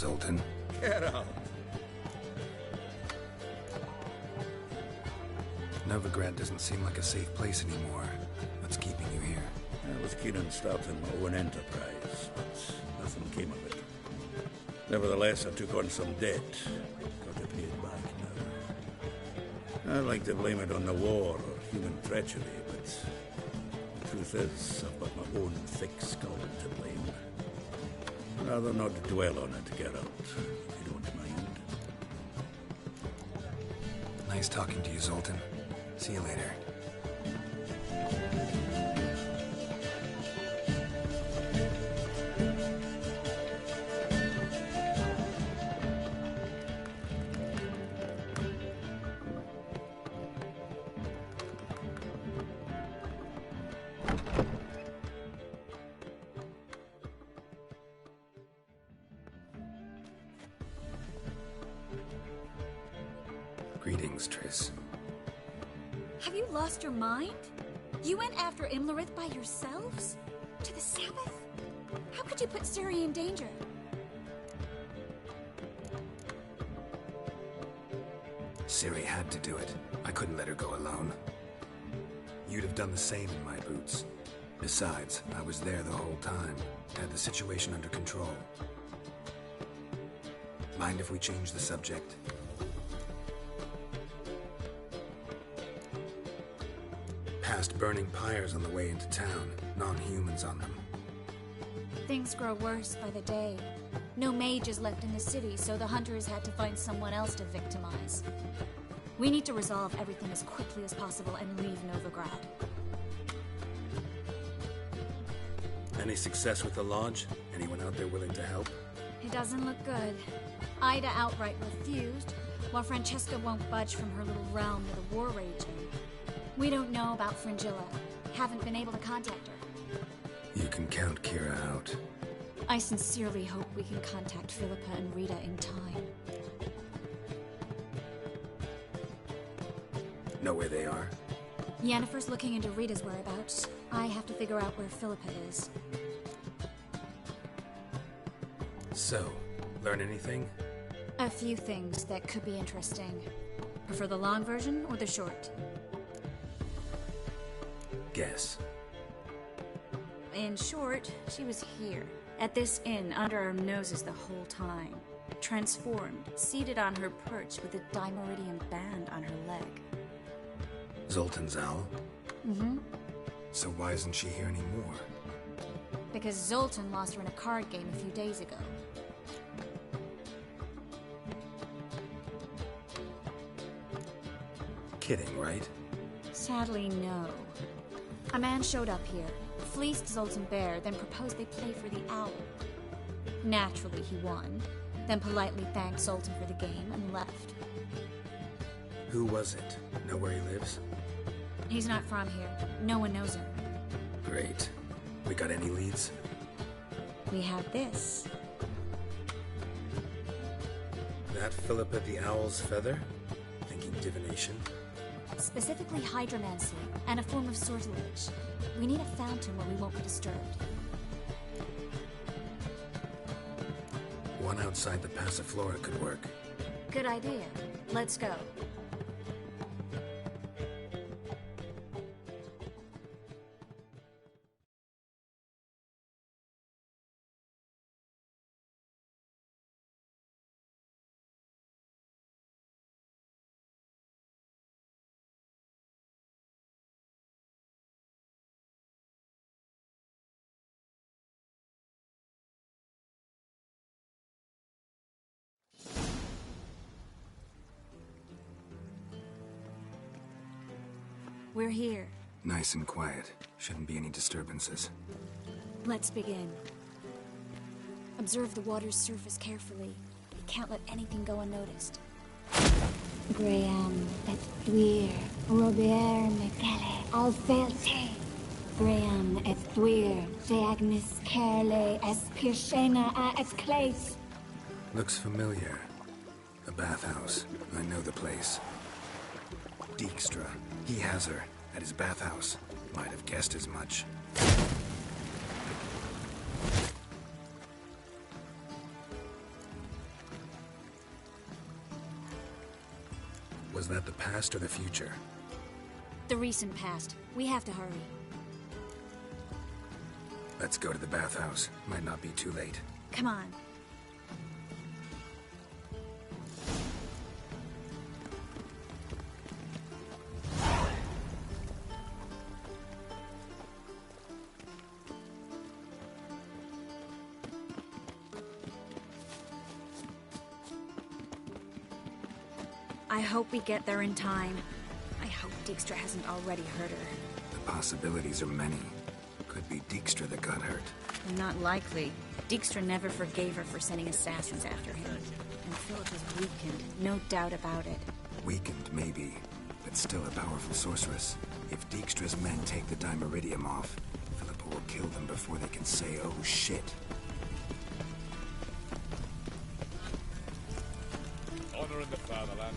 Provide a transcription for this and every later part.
Zoltan. Get out. Novigrad doesn't seem like a safe place anymore. What's keeping you here? I was keen on starting my own enterprise, but nothing came of it. Nevertheless, I took on some debt. Got to pay it back now. I'd like to blame it on the war or human treachery, but the truth is, I've got my own thick skull to blame. Rather not dwell on it, Geralt, if you don't mind. Nice talking to you, Zoltan. See you later. Greetings, Triss. Have you lost your mind? You went after Imlerith by yourselves? To the Sabbath? How could you put Ciri in danger? Ciri had to do it. I couldn't let her go alone. You'd have done the same in my boots. Besides, I was there the whole time. Had the situation under control. Mind if we change the subject? Past burning pyres on the way into town. Non-humans on them. Things grow worse by the day. No mages left in the city, so the hunters had to find someone else to victimize. We need to resolve everything as quickly as possible and leave Novigrad. Any success with the Lodge? Anyone out there willing to help? It doesn't look good. Ida outright refused, while Francesca won't budge from her little realm with a war raging. We don't know about Fringilla. Haven't been able to contact her. You can count Kira out. I sincerely hope we can contact Philippa and Rita in time. Know where they are? Yennefer's looking into Rita's whereabouts. I have to figure out where Philippa is. So, learn anything? A few things that could be interesting. Prefer the long version or the short? Guess. In short, she was here, at this inn, under our noses the whole time. Transformed, seated on her perch with a dimeridium band on her leg. Zoltan's owl? Mm-hmm. So why isn't she here anymore? Because Zoltan lost her in a card game a few days ago. Kidding, right? Sadly, no. A man showed up here, fleeced Zoltan bare, then proposed they play for the owl. Naturally, he won, then politely thanked Zoltan for the game and left. Who was it? Know where he lives? He's not from here. No one knows him. Great. We got any leads? We have this. That Philippa the Owl's feather? Thinking divination? Specifically hydromancy, and a form of sortilege. We need a fountain where we won't be disturbed. One outside the Passiflora could work. Good idea. Let's go. We're here. Nice and quiet. Shouldn't be any disturbances. Let's begin. Observe the water's surface carefully. We can't let anything go unnoticed. Graham, et thuir, Robert Mcgelle, Alfelte. Graham, et thuir, de Agnes Kerle, es Pirshena a es Clace. Looks familiar. A bathhouse. I know the place. Dijkstra. He has her. At his bathhouse. Might have guessed as much. Was that the past or the future? The recent past. We have to hurry. Let's go to the bathhouse. Might not be too late. Come on. I hope we get there in time. I hope Dijkstra hasn't already hurt her. The possibilities are many. Could be Dijkstra that got hurt. Not likely. Dijkstra never forgave her for sending assassins after him. And Philip is weakened, no doubt about it. Weakened, maybe, but still a powerful sorceress. If Dijkstra's men take the Dimeridium off, Philippa will kill them before they can say, oh shit. Honor in the fatherland.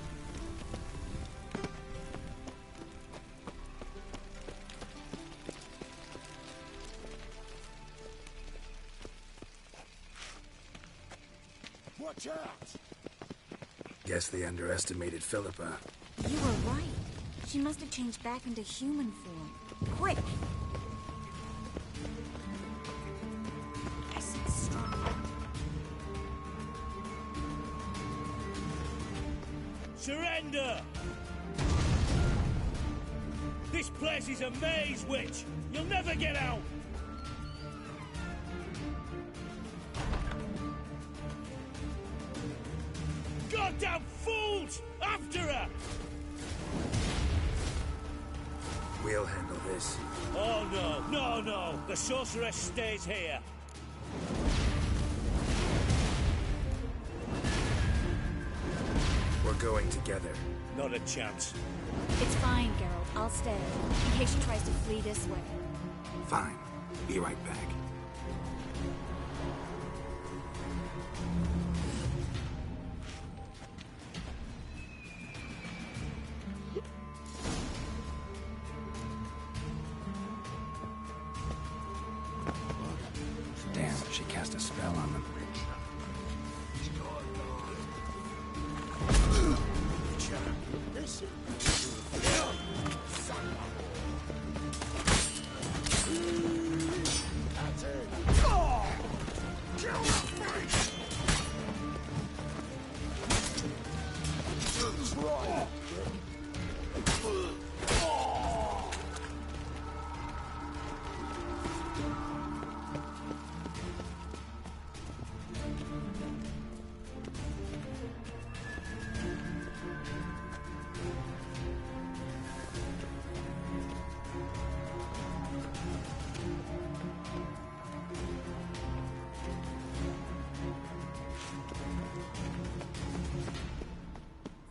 Watch out! Guess they underestimated Philippa. You were right. She must have changed back into human form. Quick! Essence strong. Surrender! This place is a maze, witch! You'll never get out! Goddamn fools! After her! We'll handle this. Oh no! The sorceress stays here. We're going together. Not a chance. It's fine, Geralt. I'll stay, in case she tries to flee this way. Fine. Be right back. Damn, she cast a spell on them.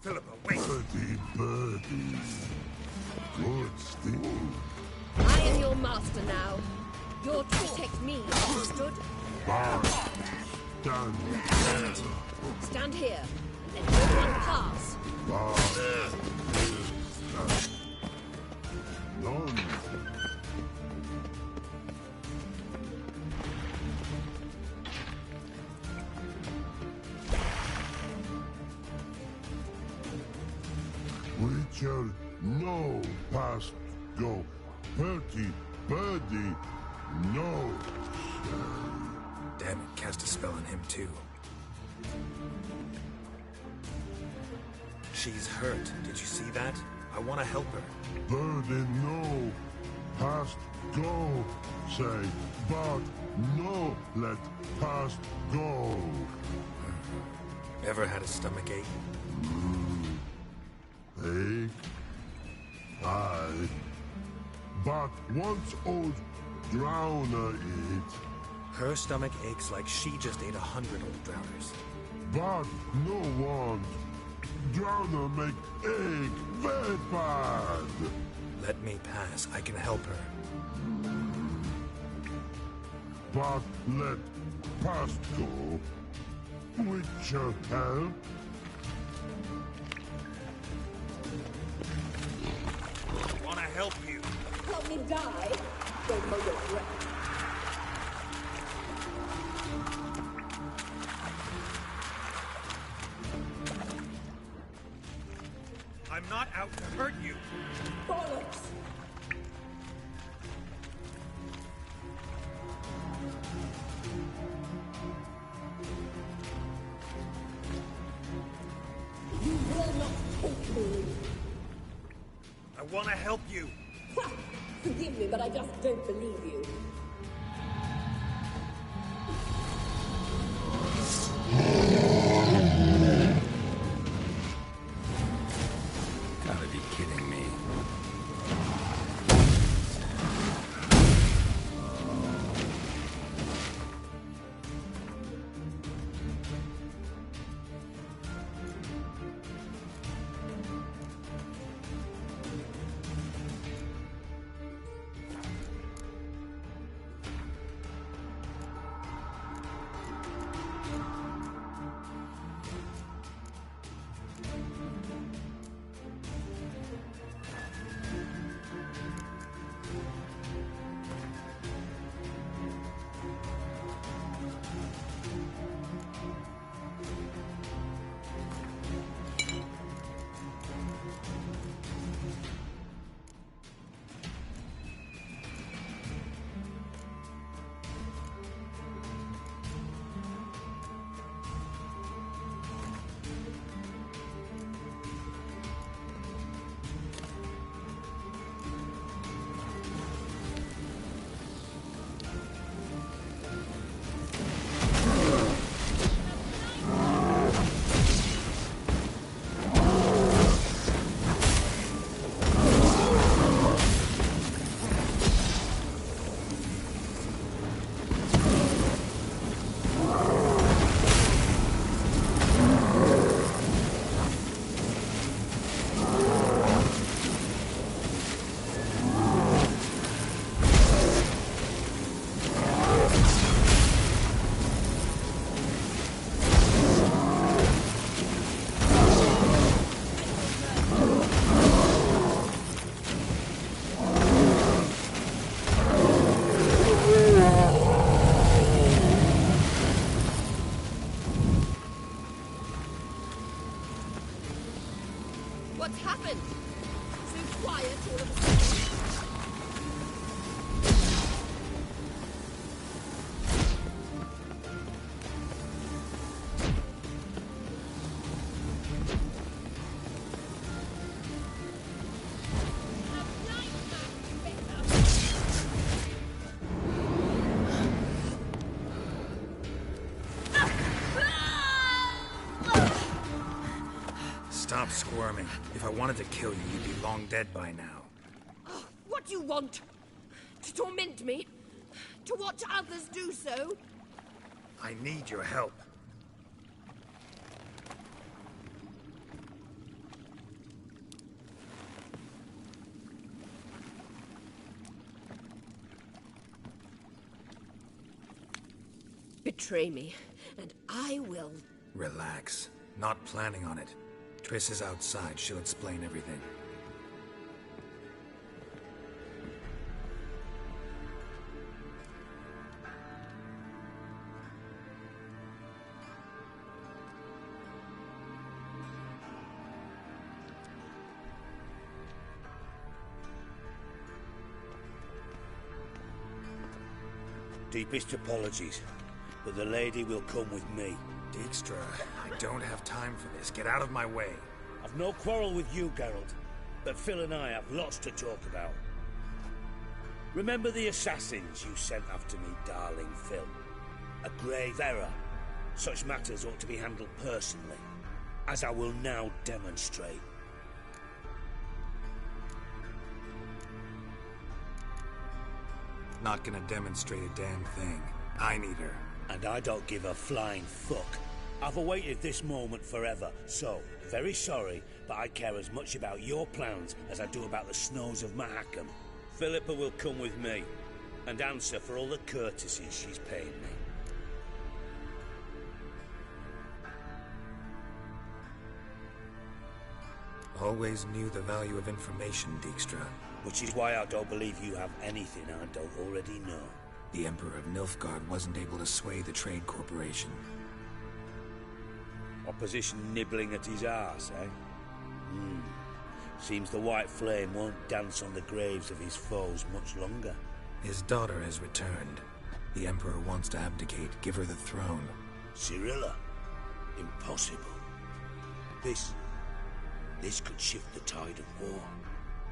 Philippa, wait! Birdie. Good sting. I am your master now. You're to protect me, understood? Stand there. Stand here, and let everyone pass. None. Witcher, no past go. Bertie, birdie, no. Damn it, cast a spell on him too. She's hurt. Did you see that? I want to help her. Birdie, no. Past go, say. But no, let past go. Ever had a stomach ache? Ache? Aye. But once old drowner eat. Her stomach aches like she just ate 100 old drowners. But no want. Drowner make ache very bad. Let me pass. I can help her. But let past go. Witcher help. Want to help you. Help me die. Don't hold your breath. I'm not out to hurt you. Bollocks! You will not take me. I want to help you. Ha! Forgive me, but I just don't believe you. Gotta be kidding me. What's happened? So quiet all of a sudden. Stop squirming. If I wanted to kill you, you'd be long dead by now. Oh, what do you want? To torment me? To watch others do so? I need your help. Betray me, and I will. Relax. Not planning on it. Triss is outside. She'll explain everything. Deepest apologies, but the lady will come with me. Dijkstra, I don't have time for this. Get out of my way. I've no quarrel with you, Geralt, but Phil and I have lots to talk about. Remember the assassins you sent after me, darling Phil? A grave error. Such matters ought to be handled personally, as I will now demonstrate. Not gonna demonstrate a damn thing. I need her. And I don't give a flying fuck. I've awaited this moment forever, so, very sorry, but I care as much about your plans as I do about the snows of Mahakam. Philippa will come with me, and answer for all the courtesies she's paid me. Always knew the value of information, Dijkstra. Which is why I don't believe you have anything I don't already know. The Emperor of Nilfgaard wasn't able to sway the Trade Corporation. Opposition nibbling at his arse, eh? Seems the white flame won't dance on the graves of his foes much longer. His daughter has returned. The Emperor wants to abdicate, give her the throne. Cyrilla? Impossible. This could shift the tide of war.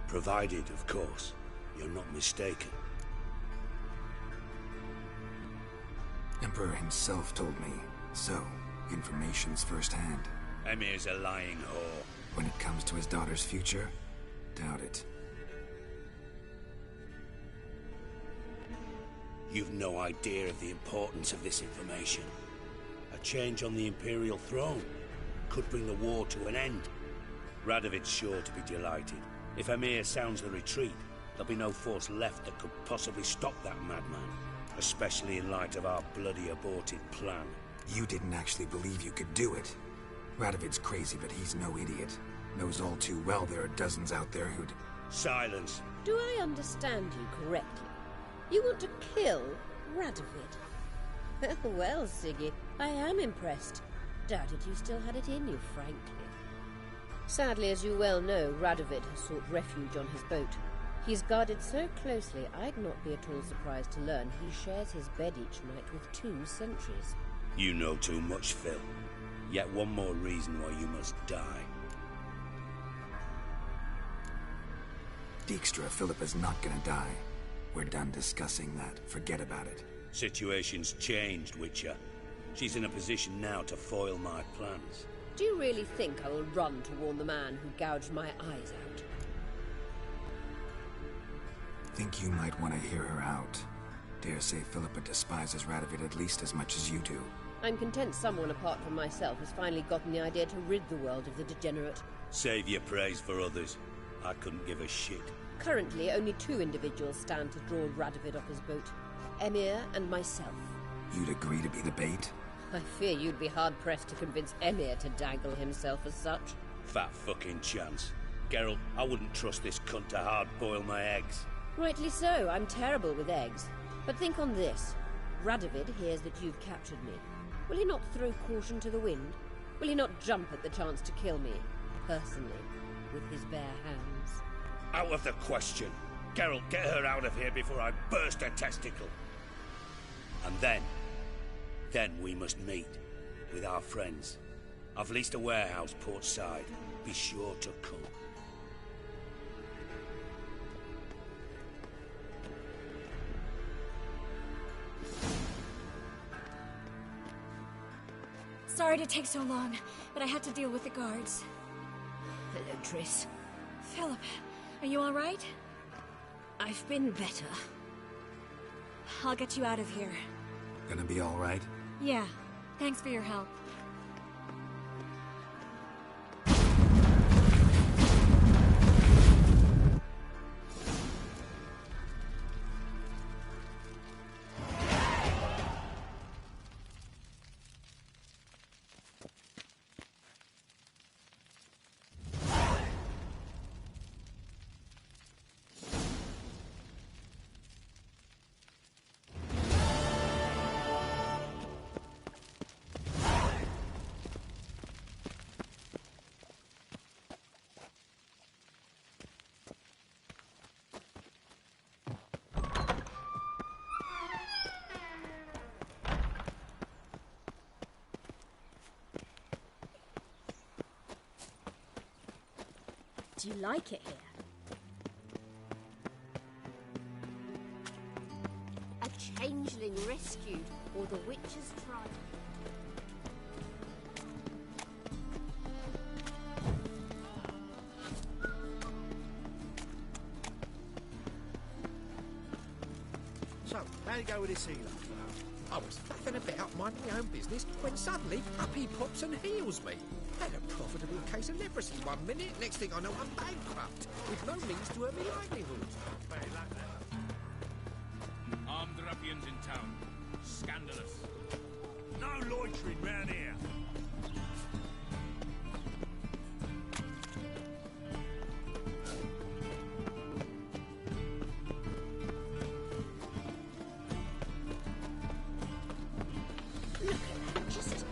Provided, of course, you're not mistaken. Emperor himself told me. So, information's firsthand. Emir's a lying whore. When it comes to his daughter's future, doubt it. You've no idea of the importance of this information. A change on the Imperial throne could bring the war to an end. Radovid's sure to be delighted. If Emir sounds the retreat, there'll be no force left that could possibly stop that madman. Especially in light of our bloody aborted plan. You didn't actually believe you could do it. Radovid's crazy, but he's no idiot. Knows all too well there are dozens out there who'd... Silence. Do I understand you correctly? You want to kill Radovid? Well, Siggy, I am impressed. Doubted you still had it in you, frankly. Sadly, as you well know, Radovid has sought refuge on his boat. He's guarded so closely, I'd not be at all surprised to learn he shares his bed each night with 2 sentries. You know too much, Phil. Yet one more reason why you must die. Dijkstra, Philippa's not gonna die. We're done discussing that. Forget about it. Situation's changed, Witcher. She's in a position now to foil my plans. Do you really think I will run to warn the man who gouged my eyes out? Think you might want to hear her out. Dare say Philippa despises Radovid at least as much as you do. I'm content someone apart from myself has finally gotten the idea to rid the world of the degenerate. Save your praise for others. I couldn't give a shit. Currently, only 2 individuals stand to draw Radovid off his boat. Emir and myself. You'd agree to be the bait? I fear you'd be hard-pressed to convince Emir to dangle himself as such. Fat fucking chance. Geralt, I wouldn't trust this cunt to hard-boil my eggs. Rightly so, I'm terrible with eggs. But think on this. Radovid hears that you've captured me. Will he not throw caution to the wind? Will he not jump at the chance to kill me, personally, with his bare hands? Out of the question. Geralt, get her out of here before I burst a testicle. And then we must meet with our friends. I've leased a warehouse portside. Be sure to come. Sorry to take so long, but I had to deal with the guards. Hello, Triss. Philip, are you all right? I've been better. I'll get you out of here. Gonna be all right? Yeah. Thanks for your help. Do you like it here? A changeling rescued, or the witch's trial. So, how'd it go with this healer? I was faffing about minding my own business when suddenly up he pops and heals me. Had a profitable case of leprosy 1 minute, next thing I know I'm bankrupt, with no means to earn me livelihood. Armed ruffians in town. Scandalous. No loitering round here. Look at that, just look.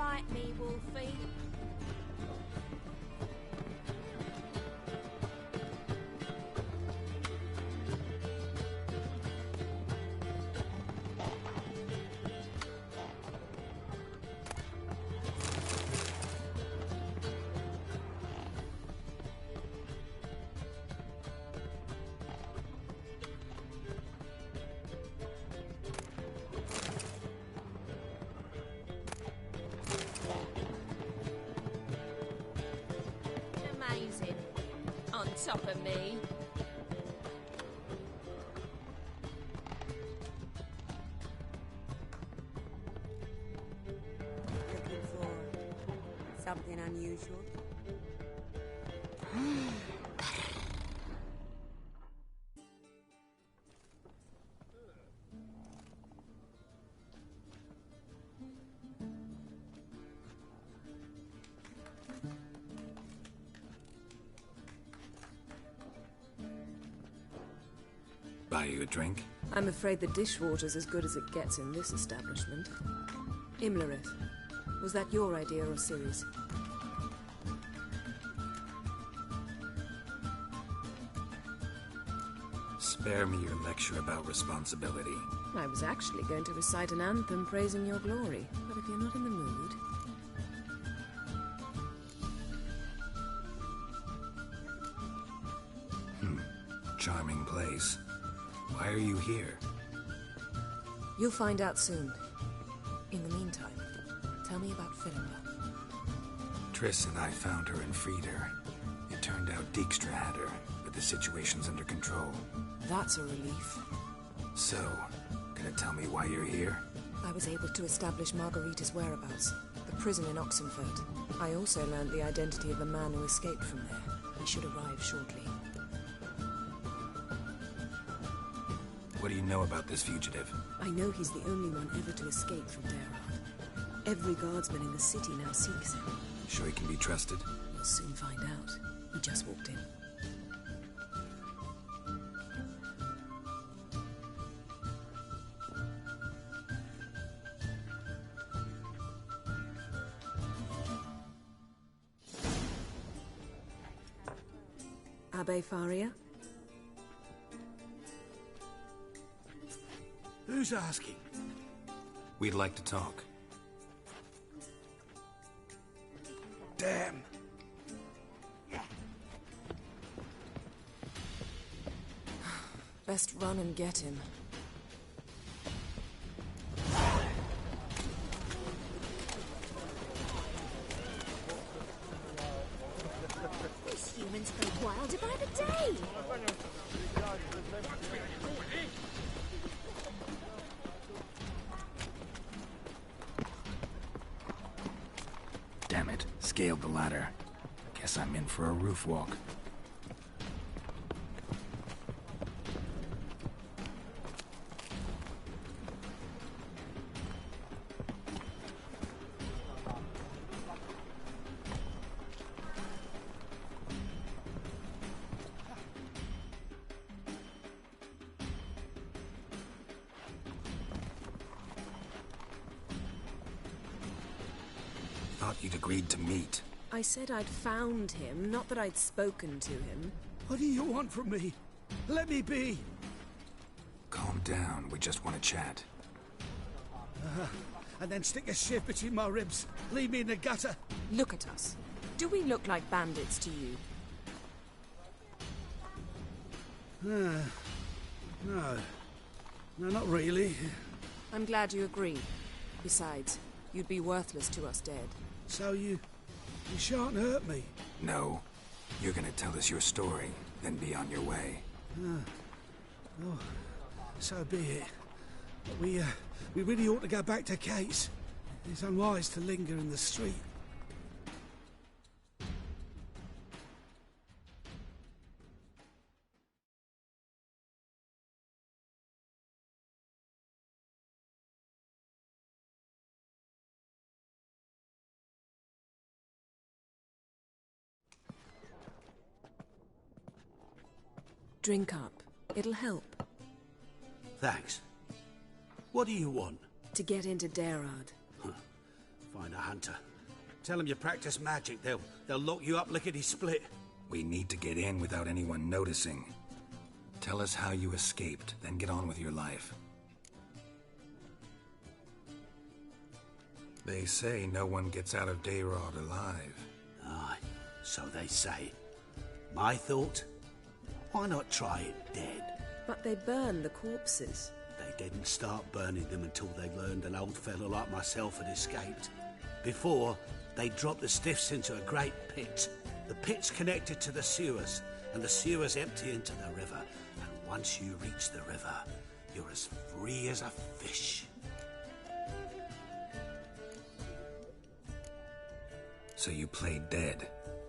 bite me, Wolfie. Amazing. On top of me. Looking for something unusual? Buy you a drink? I'm afraid the dishwater's as good as it gets in this establishment. Imlerith, was that your idea or Ciri's? Spare me your lecture about responsibility. I was actually going to recite an anthem praising your glory, but if you're not in the mood... Charming place. Why are you here? You'll find out soon. In the meantime, tell me about Philippa. Triss and I found her and freed her. It turned out Dijkstra had her, but the situation's under control. That's a relief. So, gonna tell me why you're here? I was able to establish Margarita's whereabouts, the prison in Oxenfurt. I also learned the identity of the man who escaped from there. He should arrive shortly. What do you know about this fugitive? I know he's the only one ever to escape from Derard. Every guardsman in the city now seeks him. Sure he can be trusted? We'll soon find out. He just walked in. Abbe Faria? Who's asking? We'd like to talk. Damn. Best run and get him. These humans go wilder by the day! Damn it, scaled the ladder. Guess I'm in for a roof walk. Thought you'd agreed to meet. I said I'd found him, not that I'd spoken to him. What do you want from me? Let me be. Calm down, we just want to chat. And then stick a shiv between my ribs. Leave me in the gutter. Look at us. Do we look like bandits to you? No. No, not really. I'm glad you agree. Besides, you'd be worthless to us dead. So you shan't hurt me. No. You're gonna tell us your story, then be on your way. Oh, so be it. But we really ought to go back to Kate's. It's unwise to linger in the street. Drink up. It'll help. Thanks. What do you want? To get into Derard. If Find a hunter. Tell them you practice magic. They'll lock you up lickety-split. We need to get in without anyone noticing. Tell us how you escaped, then get on with your life. They say no one gets out of Dayrod alive. Aye, so they say. My thought? Why not try it dead? But they burn the corpses. They didn't start burning them until they learned an old fellow like myself had escaped. Before, they dropped the stiffs into a great pit. The pit's connected to the sewers, and the sewers empty into the river. And once you reach the river, you're as free as a fish. So you played dead?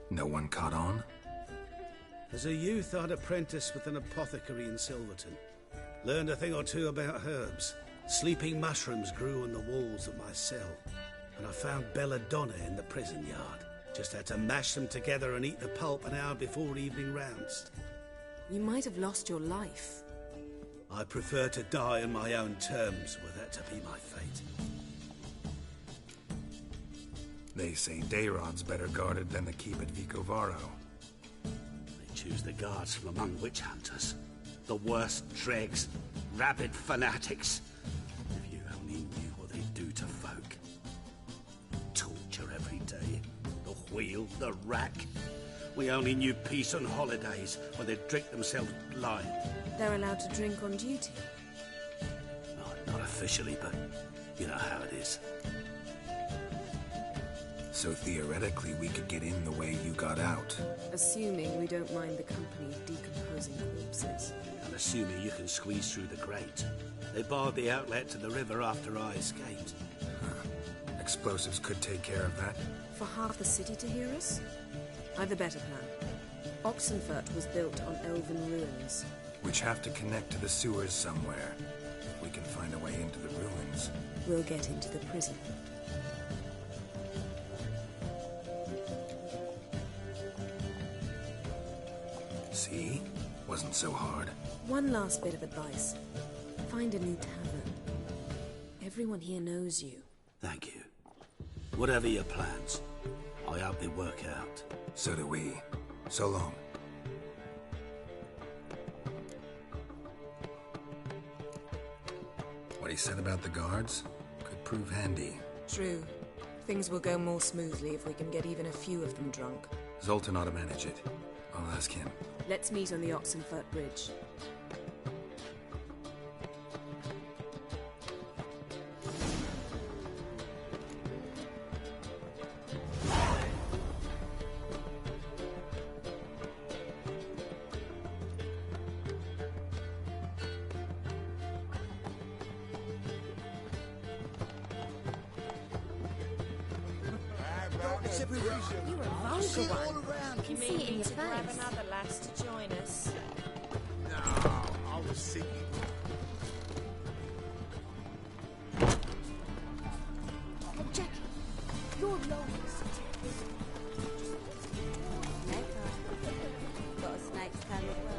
No one caught on? As a youth, I'd apprenticed with an apothecary in Silverton. Learned a thing or two about herbs. Sleeping mushrooms grew on the walls of my cell. And I found belladonna in the prison yard. Just had to mash them together and eat the pulp an hour before evening rounds. You might have lost your life. I prefer to die on my own terms, were that to be my fate. They say Dayrod's better guarded than the keep at Vicovaro. They choose the guards from among witch hunters. The worst dregs, rabid fanatics. If you only knew what they do to folk. Torture every day. The wheel, the rack. We only knew peace on holidays, when they'd drink themselves blind. They're allowed to drink on duty? Not officially, but you know how it is. So theoretically, we could get in the way you got out. Assuming we don't mind the company of decomposing corpses. And assuming you can squeeze through the grate. They barred the outlet to the river after I escaped. Huh. Explosives could take care of that. For half the city to hear us? I've a better plan. Oxenfurt was built on elven ruins. Which have to connect to the sewers somewhere. If we can find a way into the ruins. We'll get into the prison. See? Wasn't so hard. One last bit of advice. Find a new tavern. Everyone here knows you. Thank you. Whatever your plans, I hope they work out. So do we. So long. What he said about the guards could prove handy. True. Things will go more smoothly if we can get even a few of them drunk. Zoltan ought to manage it. I'll ask him. Let's meet on the Oxenfurt Bridge. You're a vulgar one. Can see it in your face. Grab another lass to join us. No, I was thinking. Hey, Jackie, you're alone. Got a snake's tongue as well.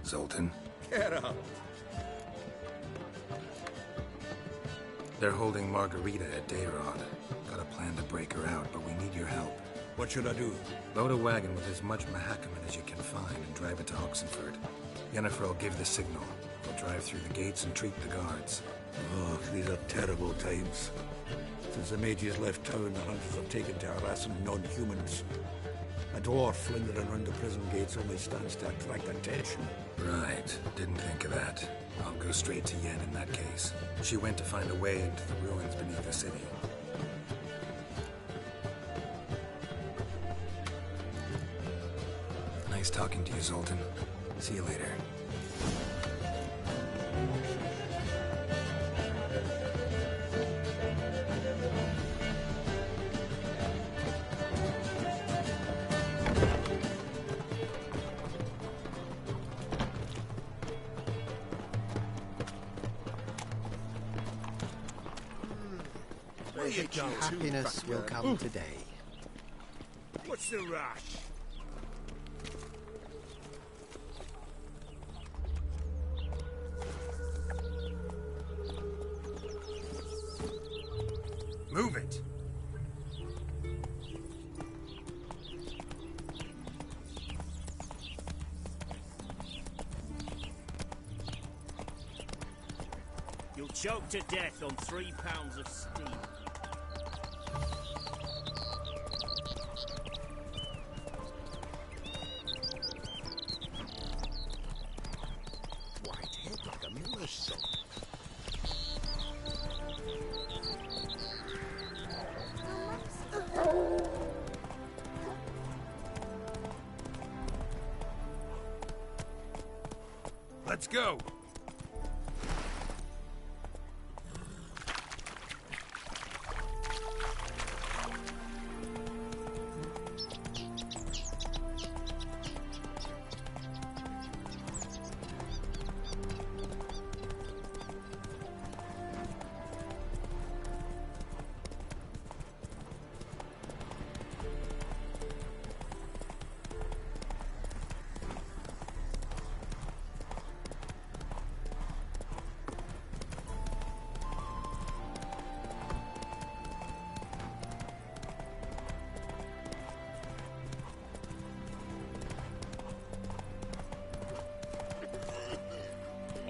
Zoltan. Get up. They're holding Margarita at Dayrod. Got a plan to break her out, but we need your help. What should I do? Load a wagon with as much Mahakaman as you can find and drive it to Oxenfurt. Yennefer will give the signal. We'll drive through the gates and treat the guards. Oh, these are terrible times. Since the mages left town, the hunters have taken to harassing non-humans. A dwarf lingering around the prison gates only stands to attract attention. Right. Didn't think of that. I'll go straight to Yen in that case. She went to find a way into the ruins beneath the city. Nice talking to you, Zoltan. See you later. Happiness will come today. What's the rush? Move it! You'll choke to death on 3 pounds of steam. White head like a miller's son. Let's go!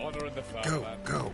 Honor in the fire, Go, lad. go!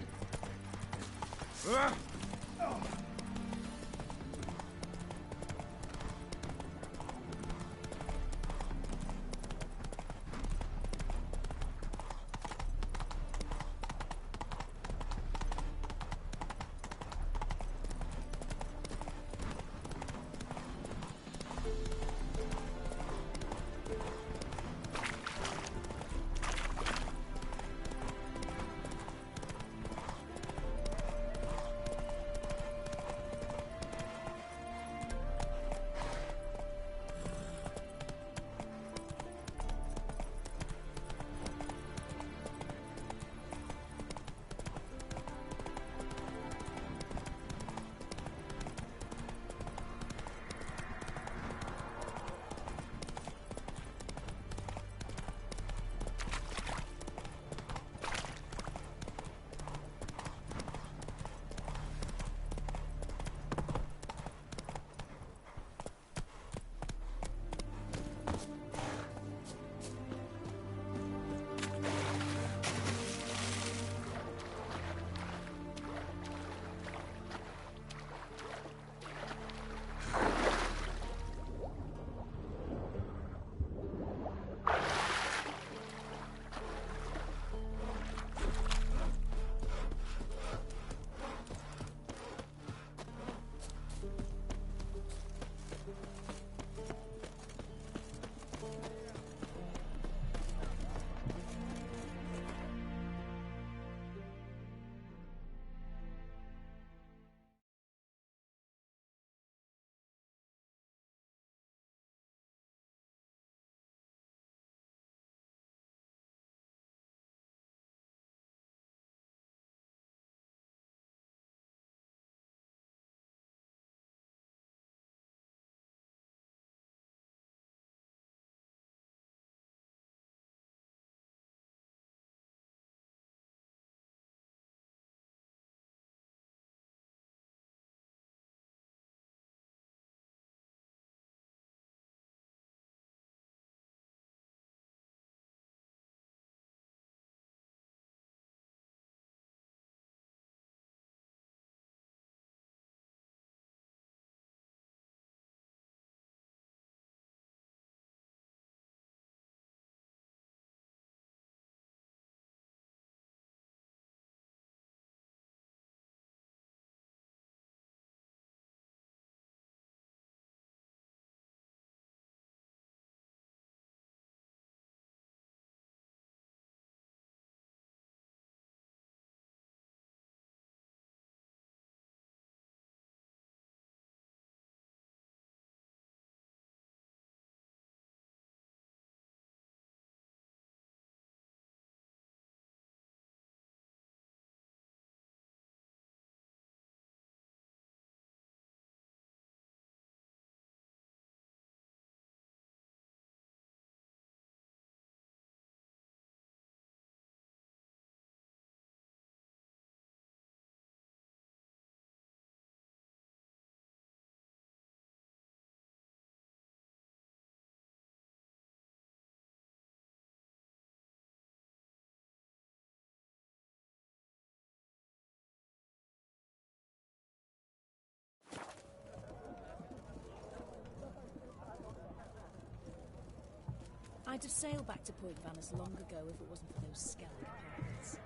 I'd have sailed back to Point Vanus long ago if it wasn't for those Skellig pirates.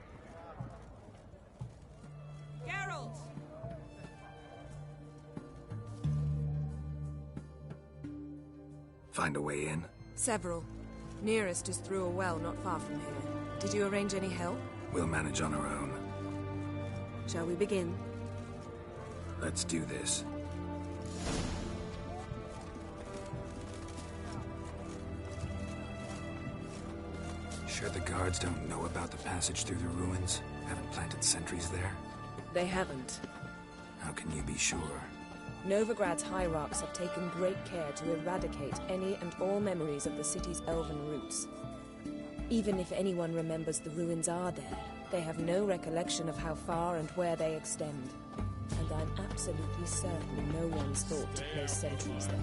Geralt! Find a way in? Several. Nearest is through a well not far from here. Did you arrange any help? We'll manage on our own. Shall we begin? Let's do this. Sure the guards don't know about the passage through the ruins? Haven't planted sentries there? They haven't. How can you be sure? Novigrad's hierarchs have taken great care to eradicate any and all memories of the city's elven roots. Even if anyone remembers the ruins are there, they have no recollection of how far and where they extend. And I'm absolutely certain no one's thought to place sentries there.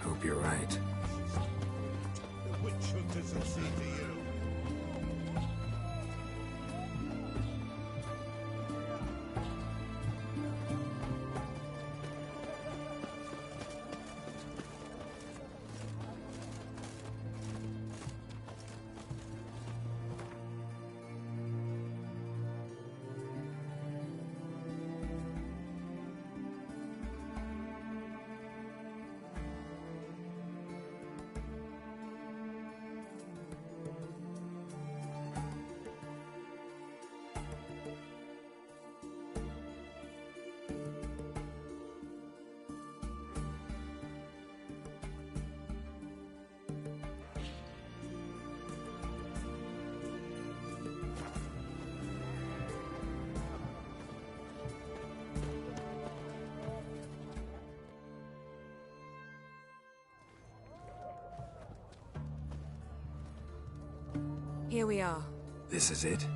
Hope you're right. The witch hunters will see to you. Here we are. This is it?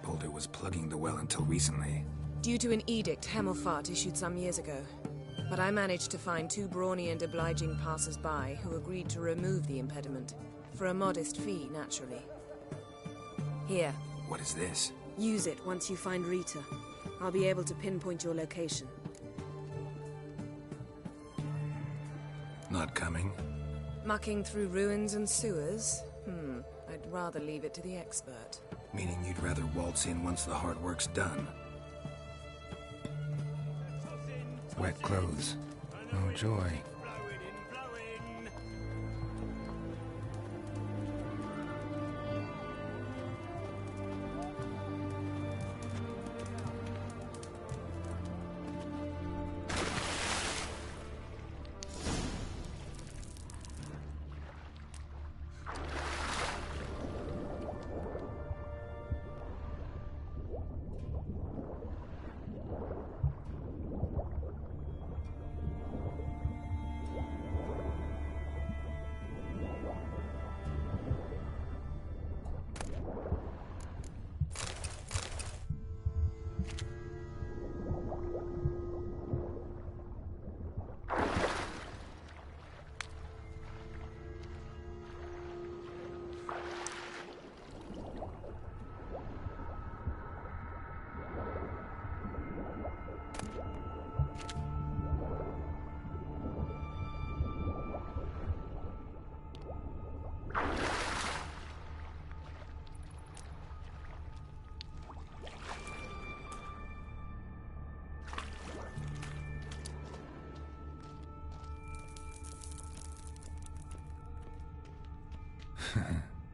Boulder was plugging the well until recently. Due to an edict Hemelfart issued some years ago. But I managed to find two brawny and obliging passers-by who agreed to remove the impediment. For a modest fee, naturally. Here. What is this? Use it once you find Rita. I'll be able to pinpoint your location. Not coming? Mucking through ruins and sewers? I'd rather leave it to the expert. Meaning you'd rather waltz in once the hard work's done? Wet clothes. Oh joy.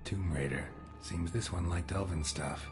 Tomb Raider. Seems this one liked elven stuff.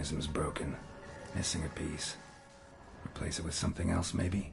mechanism's broken. Missing a piece. Replace it with something else, maybe?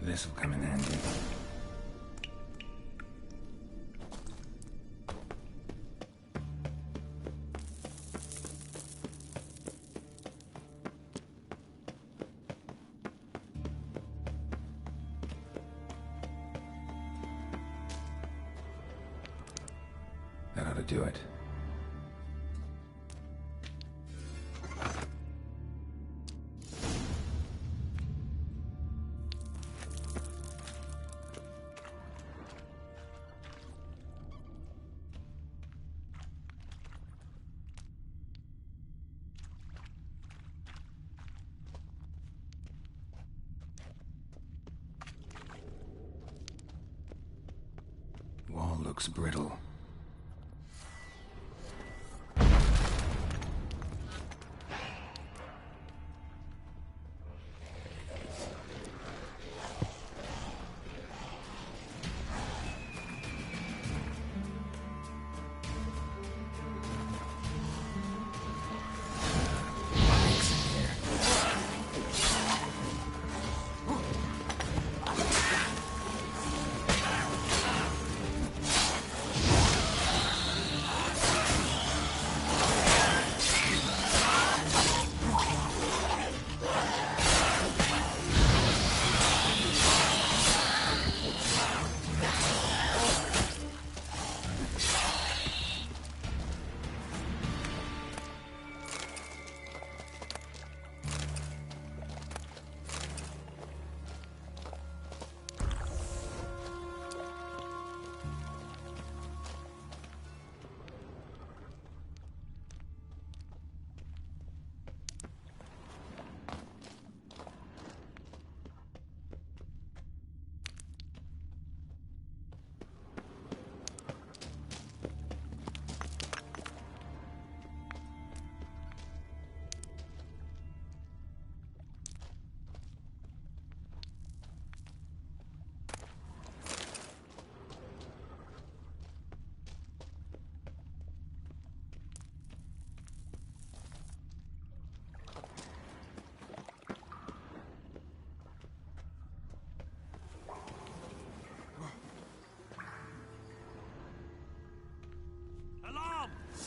This'll come in handy. That ought to do it. Wall looks brittle.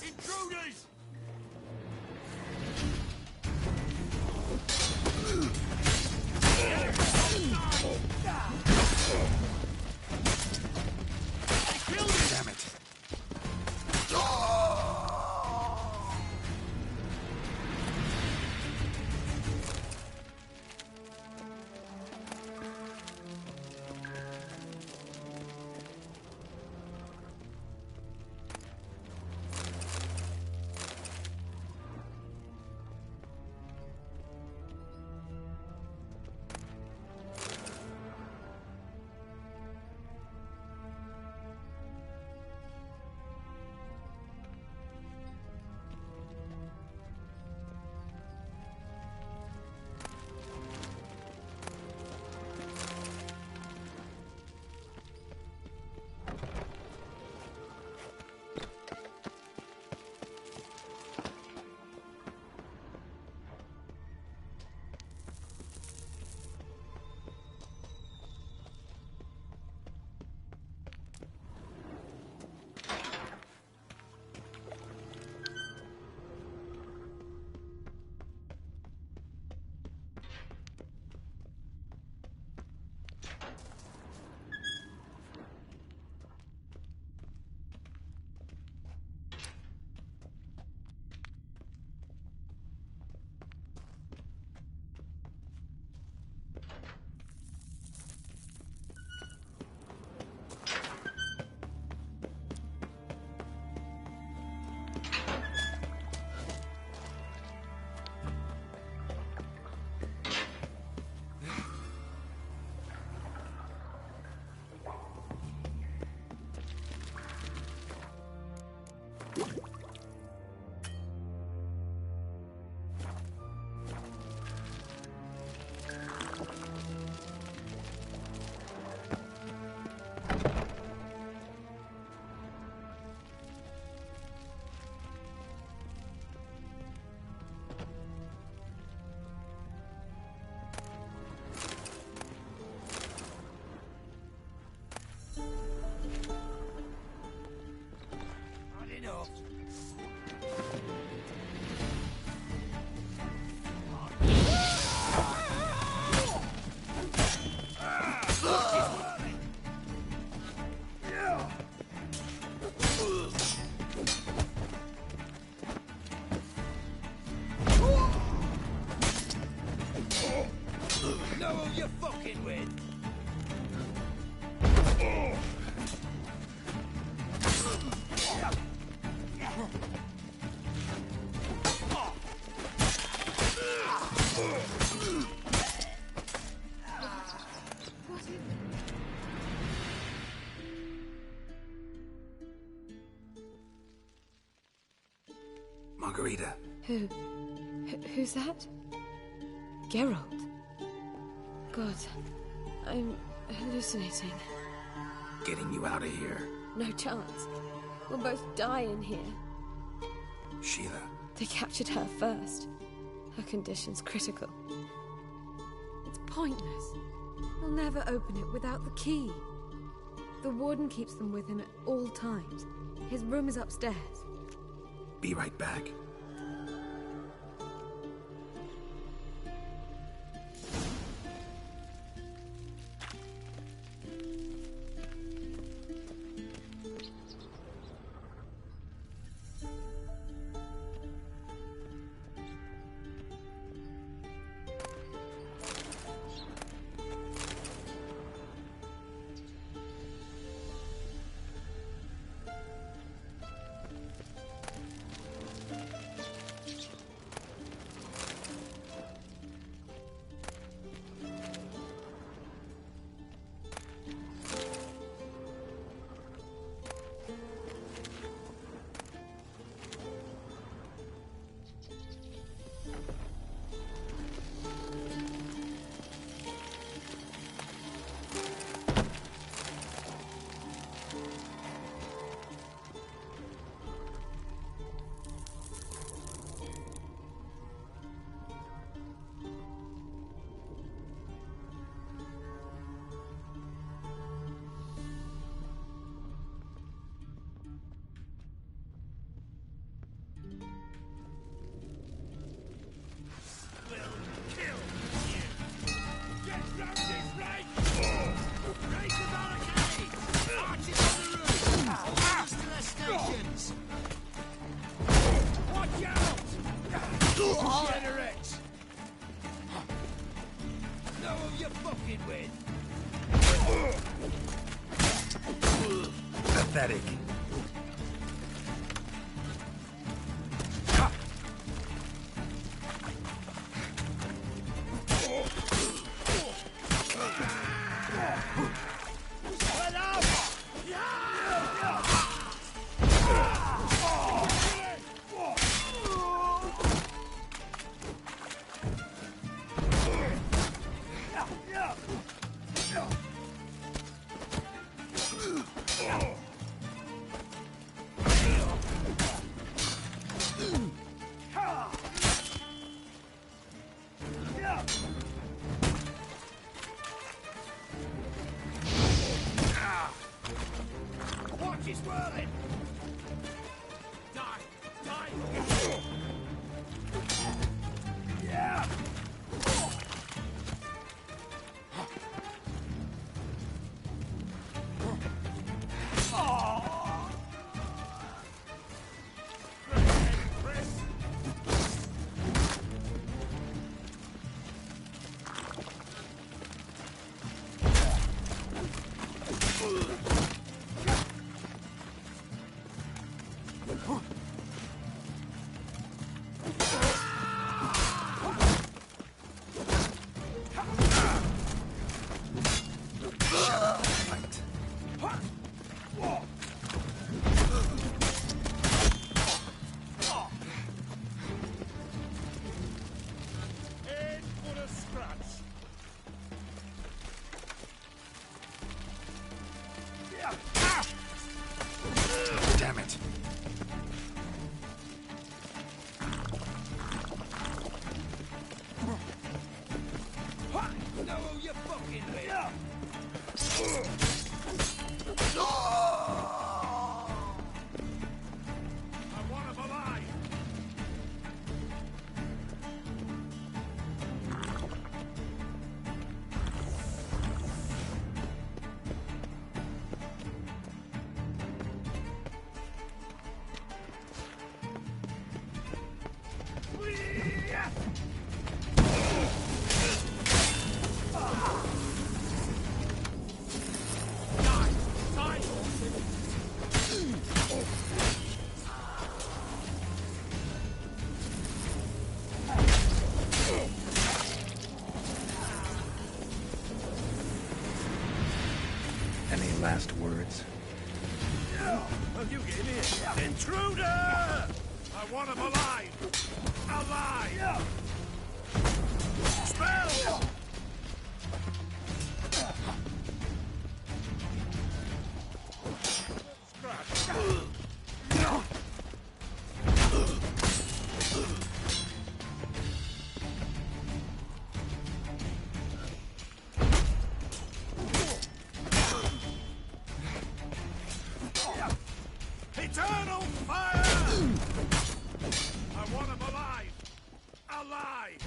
Intruders! Damn it. Margarita. Who's that? Geralt. God, I'm hallucinating. Getting you out of here. No chance. We'll both die in here. Sheila. They captured her first. Her condition's critical. It's pointless. He'll never open it without the key. The warden keeps them with him at all times. His room is upstairs. Be right back. Pathetic. I want him alive! Any last words? Well, you get in here. Intruder! I want him alive! Alive! Spell! Eternal fire! I want him alive! Alive!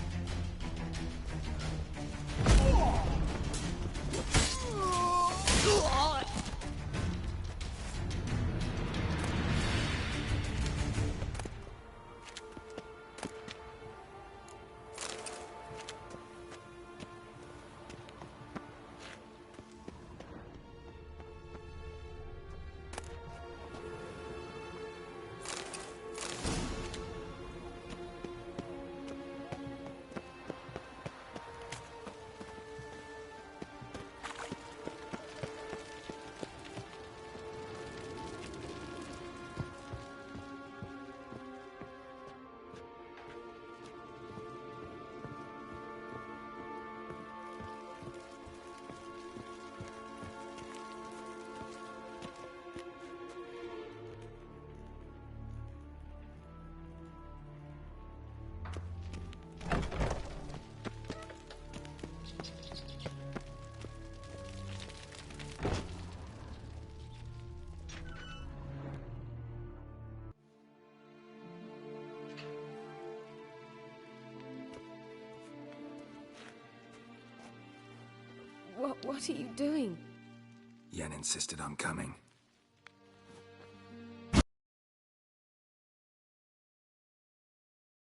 What are you doing? Yen insisted on coming.